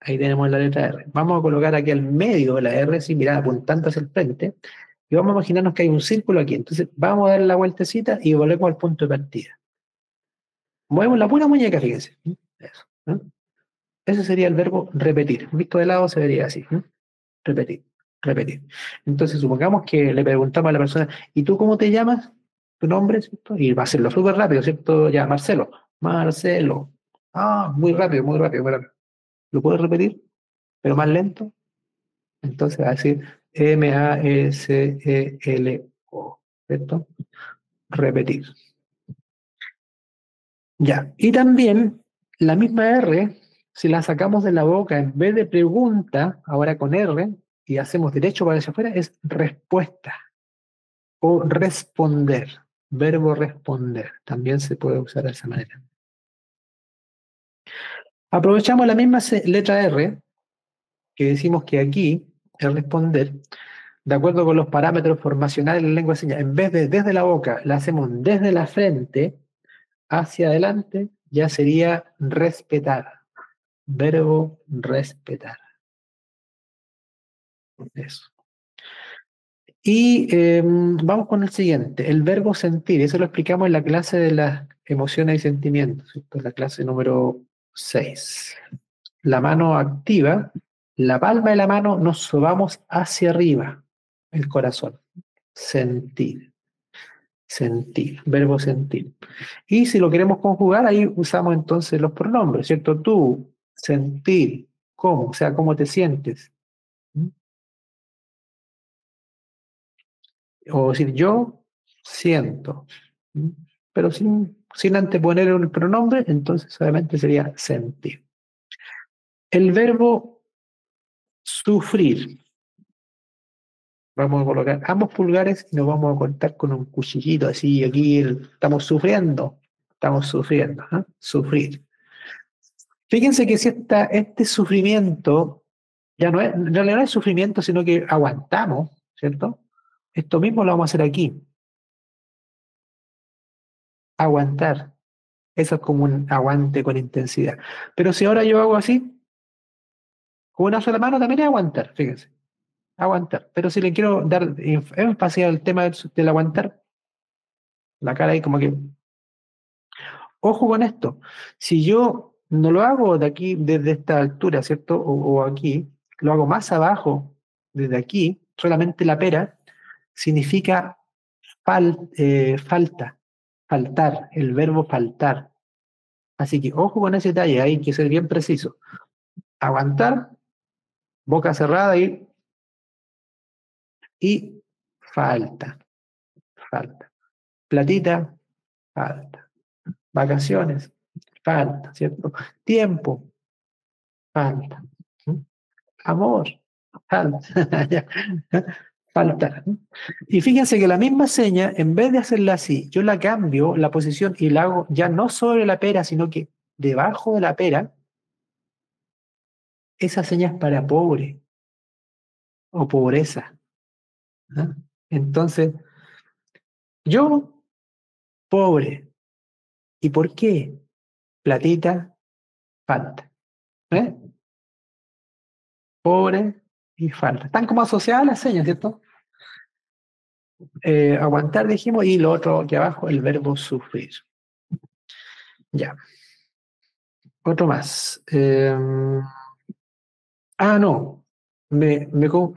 [SPEAKER 1] Ahí tenemos la letra R. Vamos a colocar aquí al medio de la R, sin mirar apuntando hacia el frente, y vamos a imaginarnos que hay un círculo aquí. Entonces vamos a dar la vueltecita y volvemos al punto de partida. Movemos la pura muñeca, fíjense. Eso, ¿no? Ese sería el verbo repetir. Visto de lado se vería así, ¿no? Repetir, repetir. Entonces supongamos que le preguntamos a la persona, ¿y tú cómo te llamas? ¿Tu nombre? ¿Cierto? Y va a hacerlo súper rápido, ¿cierto? Ya, Marcelo. Marcelo. Ah, muy rápido, muy rápido, muy rápido. ¿Lo puedes repetir? Pero más lento. Entonces va a decir Maselo, ¿cierto? Repetir. Ya. Y también la misma R, si la sacamos de la boca en vez de pregunta, ahora con R, y hacemos derecho para hacia afuera, es respuesta o responder. Verbo responder. También se puede usar de esa manera. Aprovechamos la misma letra R, que decimos que aquí, el responder, de acuerdo con los parámetros formacionales de la lengua de señas, en vez de desde la boca, la hacemos desde la frente hacia adelante, ya sería respetar. Verbo respetar. Eso. Y vamos con el siguiente, el verbo sentir. Eso lo explicamos en la clase de las emociones y sentimientos, ¿cierto? La clase número 6. La mano activa, la palma de la mano nos sobamos hacia arriba, el corazón. Sentir. sentir, verbo sentir. Y si lo queremos conjugar, ahí usamos entonces los pronombres, ¿cierto? Tú, sentir, cómo, o sea, cómo te sientes. ¿Mm? O decir yo siento. ¿Mm? Pero sin anteponer el pronombre, entonces solamente sería sentir. El verbo sufrir. Vamos a colocar ambos pulgares y nos vamos a cortar con un cuchillito así. Aquí estamos sufriendo. Estamos sufriendo. ¿Ah? Sufrir. Fíjense que si este sufrimiento ya no es, en realidad no es sufrimiento, sino que aguantamos, ¿cierto? Esto mismo lo vamos a hacer aquí. Aguantar. Eso es como un aguante con intensidad. Pero si ahora yo hago así, con una sola mano también es aguantar, fíjense. Aguantar. Pero si le quiero dar énfasis al tema del aguantar, la cara ahí como que ojo con esto. Si yo no lo hago de aquí, desde esta altura, ¿cierto? O aquí, lo hago más abajo, desde aquí, solamente la pera, significa falta, faltar, el verbo faltar. Así que ojo con ese detalle, hay que ser bien preciso. Aguantar, boca cerrada y falta, falta. Platita, falta. Vacaciones, falta, ¿cierto? Tiempo, falta. ¿Mm? Amor, falta. Ya. Falta. Y fíjense que la misma seña, en vez de hacerla así, yo la cambio la posición y la hago ya no sobre la pera, sino que debajo de la pera. Esa seña es para pobre o pobreza. ¿Ah? Entonces, yo, pobre. ¿Y por qué? Platita, falta. ¿Eh? Pobre y falta. Están como asociadas las señas, ¿cierto? Aguantar, dijimos, y lo otro aquí abajo, el verbo sufrir. Ya. Otro más. No.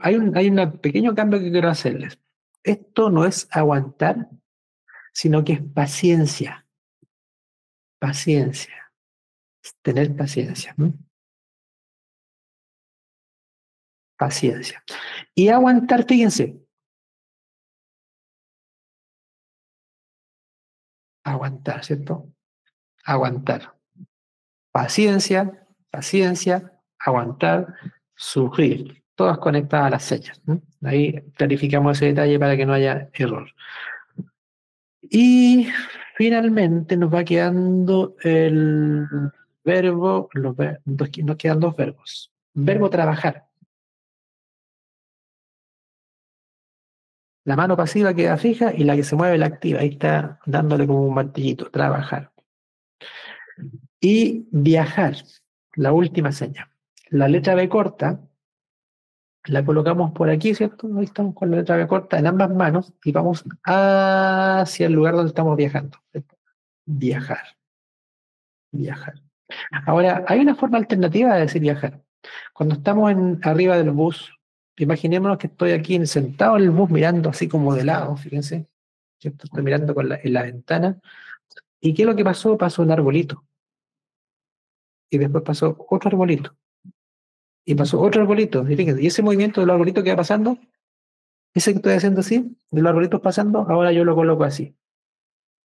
[SPEAKER 1] Hay un pequeño cambio que quiero hacerles. Esto no es aguantar, sino que es paciencia. Paciencia. Tener paciencia. ¿No? Paciencia. Y aguantar, fíjense. Aguantar, ¿cierto? Aguantar. Paciencia, paciencia, aguantar, sufrir. Todas conectadas a las señas. ¿No? Ahí clarificamos ese detalle para que no haya error. Y finalmente nos va quedando el verbo, nos quedan dos verbos. Verbo trabajar. La mano pasiva queda fija y la que se mueve la activa. Ahí está dándole como un martillito, trabajar. Y viajar, la última seña. La letra B corta la colocamos por aquí, ¿cierto? Ahí estamos con la letra B corta en ambas manos y vamos hacia el lugar donde estamos viajando. ¿Cierto? Viajar, viajar. Ahora, hay una forma alternativa de decir viajar. Cuando estamos arriba del bus, imaginémonos que estoy aquí sentado en el bus mirando así como de lado, fíjense, ¿cierto? Estoy mirando en la ventana. ¿Y qué es lo que pasó? Pasó un arbolito. Y después pasó otro arbolito. Y pasó otro arbolito. Y fíjense, y ese movimiento del arbolito que va pasando, ese que estoy haciendo así, de los arbolitos pasando, ahora yo lo coloco así.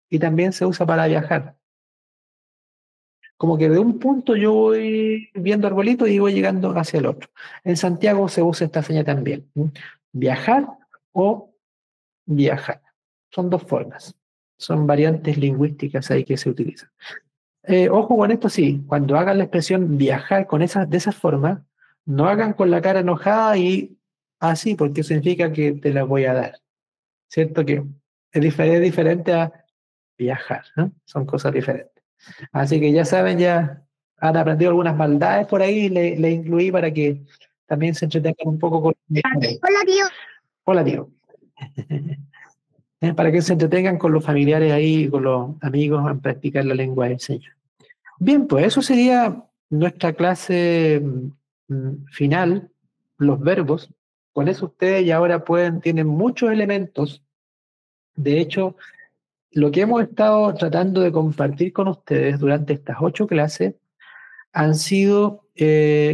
[SPEAKER 1] Y también se usa para viajar. Como que de un punto yo voy viendo arbolitos y voy llegando hacia el otro. En Santiago se usa esta señal también. ¿Mm? Viajar o viajar. Son dos formas. Son variantes lingüísticas ahí que se utilizan. Ojo con esto, sí. Cuando hagan la expresión viajar de esa forma, no hagan con la cara enojada y así, porque eso significa que te la voy a dar. ¿Cierto? Que es diferente a viajar, ¿no? Son cosas diferentes. Así que ya saben, ya han aprendido algunas maldades por ahí, le incluí para que también se entretengan un poco con... Hola, tío. Hola, tío. Para que se entretengan con los familiares ahí, con los amigos, en practicar la lengua de señas. Bien, pues eso sería nuestra clase final, los verbos. Con eso ustedes ya ahora tienen muchos elementos. De hecho, lo que hemos estado tratando de compartir con ustedes durante estas 8 clases han sido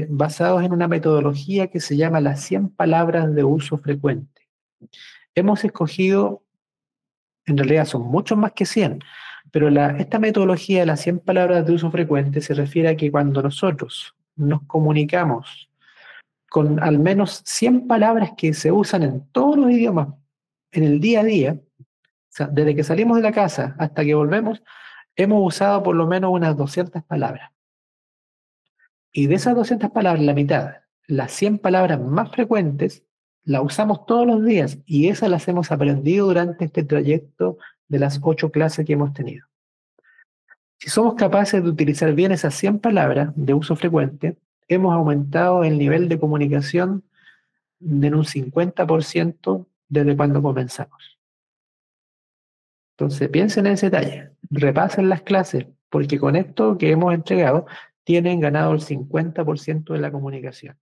[SPEAKER 1] basados en una metodología que se llama las 100 palabras de uso frecuente. Hemos escogido, en realidad son muchos más que 100, pero esta metodología de las 100 palabras de uso frecuente se refiere a que cuando nosotros nos comunicamos con al menos 100 palabras que se usan en todos los idiomas en el día a día, o sea, desde que salimos de la casa hasta que volvemos, hemos usado por lo menos unas 200 palabras. Y de esas 200 palabras, la mitad, las 100 palabras más frecuentes, las usamos todos los días y esas las hemos aprendido durante este trayecto de las 8 clases que hemos tenido. Si somos capaces de utilizar bien esas 100 palabras de uso frecuente, hemos aumentado el nivel de comunicación en un 50% desde cuando comenzamos. Entonces, piensen en ese detalle, repasen las clases, porque con esto que hemos entregado, tienen ganado el 50% de la comunicación.